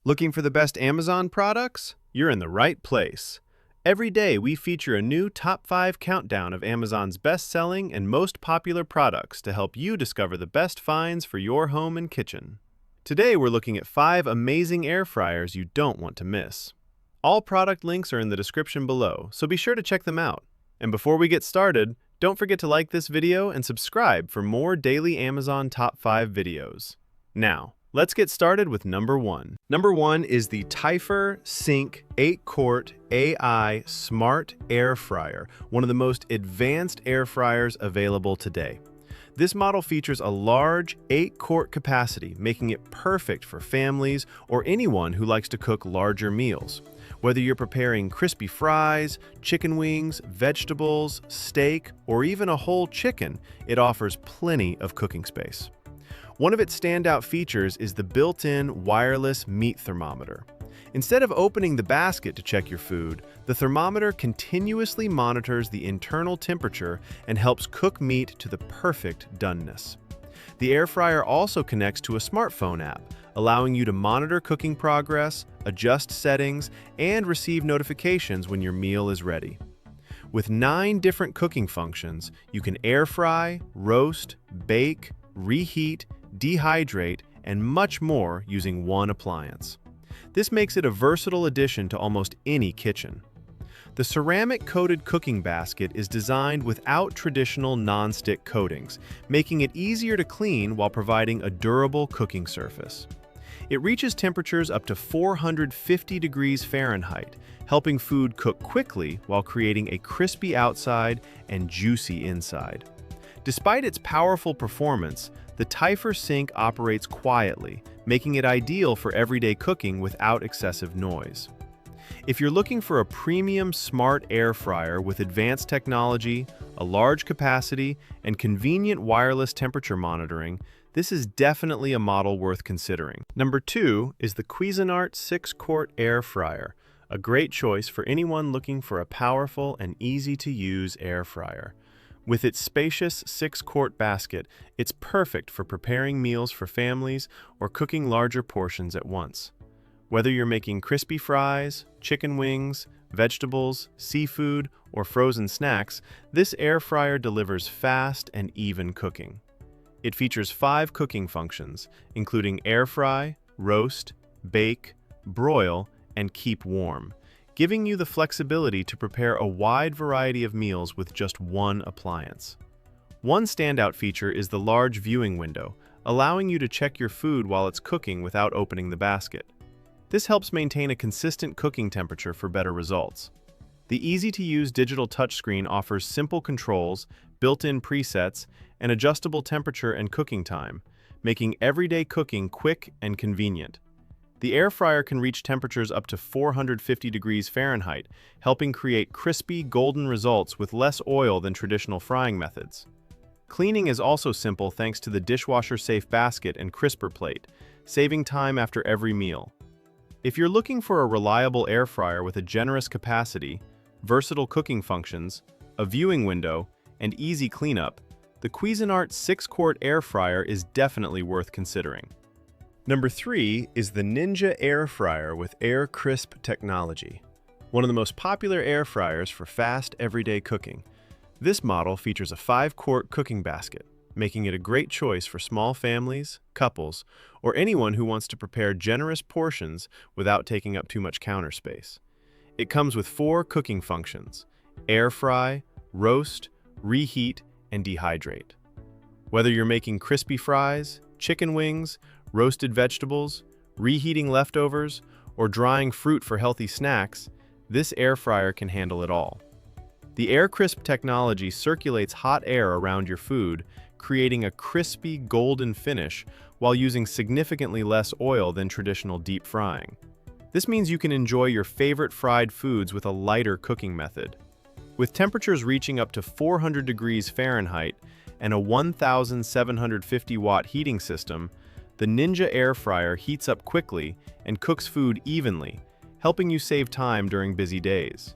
Looking for the best Amazon products? You're in the right place. Every day, we feature a new top 5 countdown of Amazon's best-selling and most popular products to help you discover the best finds for your home and kitchen. Today, we're looking at 5 amazing air fryers you don't want to miss. All product links are in the description below, so be sure to check them out. And before we get started, don't forget to like this video and subscribe for more daily Amazon top 5 videos. Now, let's get started with number 1. Number 1 is the Typhur Sync 8-quart AI Smart Air Fryer, one of the most advanced air fryers available today. This model features a large 8-quart capacity, making it perfect for families or anyone who likes to cook larger meals. Whether you're preparing crispy fries, chicken wings, vegetables, steak, or even a whole chicken, it offers plenty of cooking space. One of its standout features is the built-in wireless meat thermometer. Instead of opening the basket to check your food, the thermometer continuously monitors the internal temperature and helps cook meat to the perfect doneness. The air fryer also connects to a smartphone app, allowing you to monitor cooking progress, adjust settings, and receive notifications when your meal is ready. With 9 different cooking functions, you can air fry, roast, bake, reheat, dehydrate, and much more using one appliance. This makes it a versatile addition to almost any kitchen. The ceramic-coated cooking basket is designed without traditional non-stick coatings, making it easier to clean while providing a durable cooking surface. It reaches temperatures up to 450 degrees Fahrenheit, helping food cook quickly while creating a crispy outside and juicy inside. Despite its powerful performance, the Typhur Sync operates quietly, making it ideal for everyday cooking without excessive noise. If you're looking for a premium smart air fryer with advanced technology, a large capacity, and convenient wireless temperature monitoring, this is definitely a model worth considering. Number 2 is the Cuisinart 6-quart air fryer, a great choice for anyone looking for a powerful and easy-to-use air fryer. With its spacious 6-quart basket, it's perfect for preparing meals for families or cooking larger portions at once. Whether you're making crispy fries, chicken wings, vegetables, seafood, or frozen snacks, this air fryer delivers fast and even cooking. It features 5 cooking functions, including air fry, roast, bake, broil, and keep warm, giving you the flexibility to prepare a wide variety of meals with just one appliance. One standout feature is the large viewing window, allowing you to check your food while it's cooking without opening the basket. This helps maintain a consistent cooking temperature for better results. The easy-to-use digital touchscreen offers simple controls, built-in presets, and adjustable temperature and cooking time, making everyday cooking quick and convenient. The air fryer can reach temperatures up to 450 degrees Fahrenheit, helping create crispy, golden results with less oil than traditional frying methods. Cleaning is also simple thanks to the dishwasher-safe basket and crisper plate, saving time after every meal. If you're looking for a reliable air fryer with a generous capacity, versatile cooking functions, a viewing window, and easy cleanup, the Cuisinart 6-quart air fryer is definitely worth considering. Number 3 is the Ninja Air Fryer with Air Crisp technology, one of the most popular air fryers for fast, everyday cooking. This model features a 5-quart cooking basket, making it a great choice for small families, couples, or anyone who wants to prepare generous portions without taking up too much counter space. It comes with 4 cooking functions: air fry, roast, reheat, and dehydrate. Whether you're making crispy fries, chicken wings, roasted vegetables, reheating leftovers, or drying fruit for healthy snacks, this air fryer can handle it all. The Air Crisp technology circulates hot air around your food, creating a crispy, golden finish while using significantly less oil than traditional deep frying. This means you can enjoy your favorite fried foods with a lighter cooking method. With temperatures reaching up to 400 degrees Fahrenheit and a 1,750-watt heating system, the Ninja Air Fryer heats up quickly and cooks food evenly, helping you save time during busy days.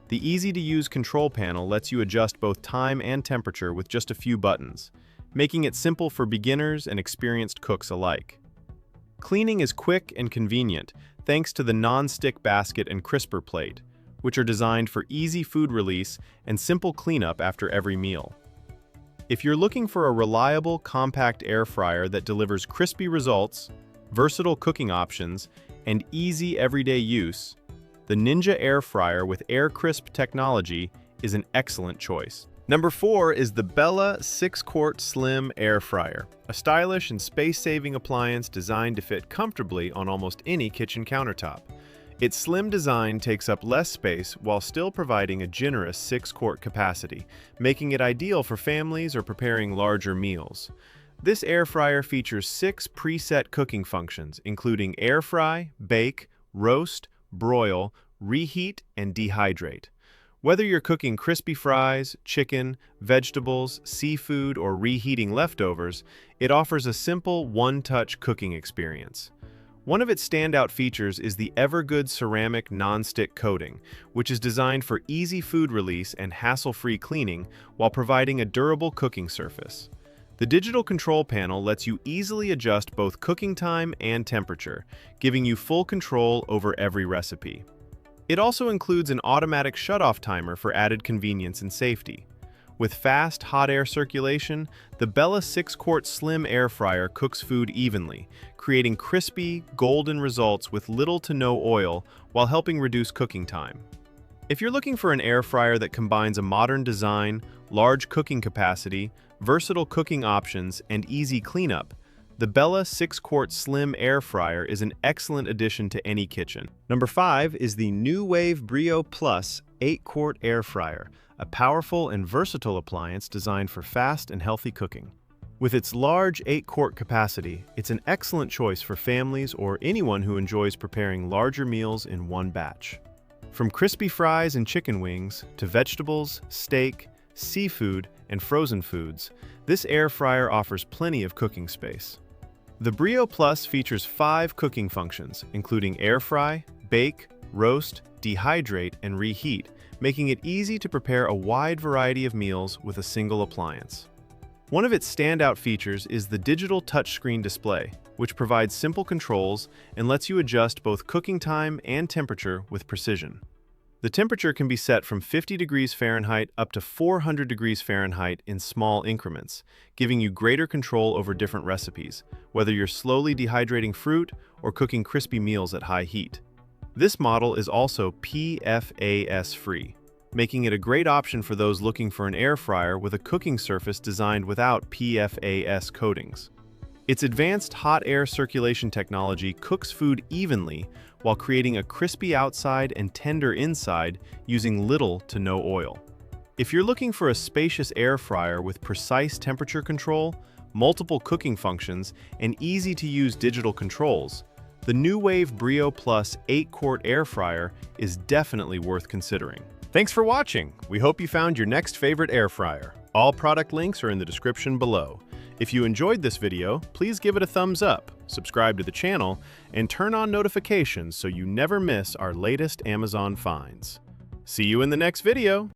The easy-to-use control panel lets you adjust both time and temperature with just a few buttons, making it simple for beginners and experienced cooks alike. Cleaning is quick and convenient thanks to the non-stick basket and crisper plate, which are designed for easy food release and simple cleanup after every meal. If you're looking for a reliable, compact air fryer that delivers crispy results, versatile cooking options, and easy everyday use, the Ninja Air Fryer with Air Crisp technology is an excellent choice. Number 4 is the Bella 6-quart Slim Air Fryer, a stylish and space-saving appliance designed to fit comfortably on almost any kitchen countertop. Its slim design takes up less space while still providing a generous 6-quart capacity, making it ideal for families or preparing larger meals. This air fryer features 6 preset cooking functions, including air fry, bake, roast, broil, reheat, and dehydrate. Whether you're cooking crispy fries, chicken, vegetables, seafood, or reheating leftovers, it offers a simple, one-touch cooking experience. One of its standout features is the Evergood ceramic non-stick coating, which is designed for easy food release and hassle-free cleaning while providing a durable cooking surface. The digital control panel lets you easily adjust both cooking time and temperature, giving you full control over every recipe. It also includes an automatic shutoff timer for added convenience and safety. With fast, hot air circulation, the Bella 6-quart Slim Air Fryer cooks food evenly, creating crispy, golden results with little to no oil while helping reduce cooking time. If you're looking for an air fryer that combines a modern design, large cooking capacity, versatile cooking options, and easy cleanup, the Bella 6-quart Slim Air Fryer is an excellent addition to any kitchen. Number 5 is the Nuwave Brio Plus 8-quart Air Fryer, a powerful and versatile appliance designed for fast and healthy cooking. With its large 8-quart capacity, it's an excellent choice for families or anyone who enjoys preparing larger meals in one batch. From crispy fries and chicken wings to vegetables, steak, seafood, and frozen foods, this air fryer offers plenty of cooking space. The Brio Plus features 5 cooking functions, including air fry, bake, roast, dehydrate, and reheat, making it easy to prepare a wide variety of meals with a single appliance. One of its standout features is the digital touchscreen display, which provides simple controls and lets you adjust both cooking time and temperature with precision. The temperature can be set from 50 degrees Fahrenheit up to 400 degrees Fahrenheit in small increments, giving you greater control over different recipes, whether you're slowly dehydrating fruit or cooking crispy meals at high heat. This model is also PFAS-free, making it a great option for those looking for an air fryer with a cooking surface designed without PFAS coatings. Its advanced hot air circulation technology cooks food evenly while creating a crispy outside and tender inside using little to no oil. If you're looking for a spacious air fryer with precise temperature control, multiple cooking functions, and easy-to-use digital controls, the Nuwave Brio Plus 8-quart air fryer is definitely worth considering. Thanks for watching. We hope you found your next favorite air fryer. All product links are in the description below. If you enjoyed this video, please give it a thumbs up, subscribe to the channel, and turn on notifications so you never miss our latest Amazon finds. See you in the next video!